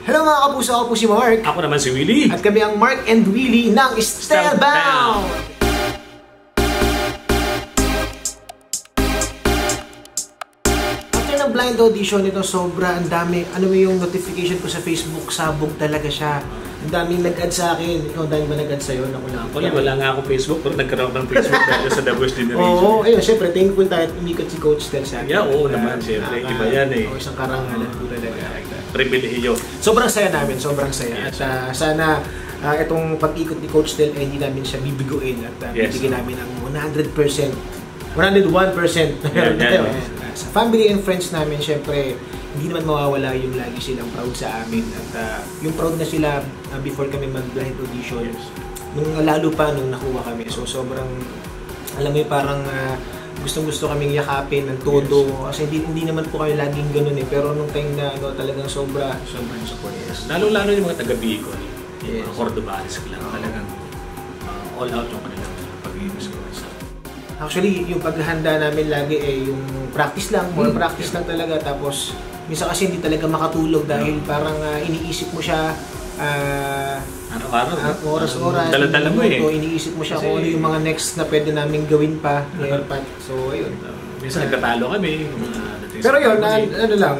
Hello mga kapuso, ako po si Mark. Ako naman si Willie. At kami ang Mark and Willie ng Stylebound! After ng blind audition nito, sobra ang dami. Ano mo yung notification ko sa Facebook, sabog talaga siya. Ang daming nag-add sa akin. Ikaw, dahil ba nag-add sa'yo? Wala nga ako Facebook, pero nagkaroon ng Facebook dahil sa The Voice Generation. Oo, ayun, syempre, thankful tayo at umikot si Coach Del sa akin. Yeah, oo naman, syempre. Iba yan eh. Isang karangalan po talaga. Pribilehiyo. Sobrang saya namin, sobrang saya. At sana itong pag-ikot ni Coach Del ay hindi namin siya bibiguin at bibigyan namin ang 100%, 101%. Sa family and friends namin, syempre, hindi naman mawawala yung lagi silang proud sa amin. At yung proud na sila before kami mag-blind audition, nung lalo pa nung nakuha kami. So sobrang, alam mo yung parang gustong-gusto kaming yakapin ng todo. Kasi hindi naman po kami laging ganun eh. Pero nung time na talagang sobrang support. Lalo-lalo yung mga taga-Bicol, yung mga Cordobanes lang. Talagang all out yung kanilang pag-iimis ko. Actually, yung paghahanda namin lagi yung practice lang, more practice lang talaga. Tapos, minsan kasi hindi talaga makatulog dahil parang iniisip mo siya araw-araw. Oras-oras. Dala-dala mo eh. Iniisip mo siya kung ano yung mga next na pwede namin gawin pa. So, ayun. Minsan nagtatalo kami. Pero yun, ano lang,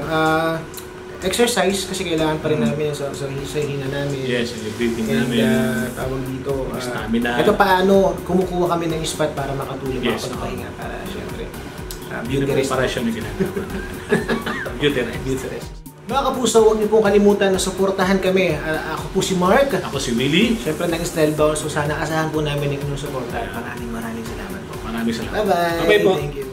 exercise kasi kailangan pa rin namin sa hina namin. Yes, yung breathing namin. Tawag dito. Stamina. Ito paano, kumukuha kami ng spot para makatulog yes, ako ng pahinga. Para syempre, beauty rest. Para siya may ginagawa. Beauty rest. Mga kapuso, huwag niyo pong kalimutan na suportahan kami. Ako po si Mark. Ako si Willie. Syempre ng Stylebound. So sana asahan po namin yung inyong suporta. Maraming salamat po. Maraming salamat. Bye-bye. Bye-bye po. Thank you.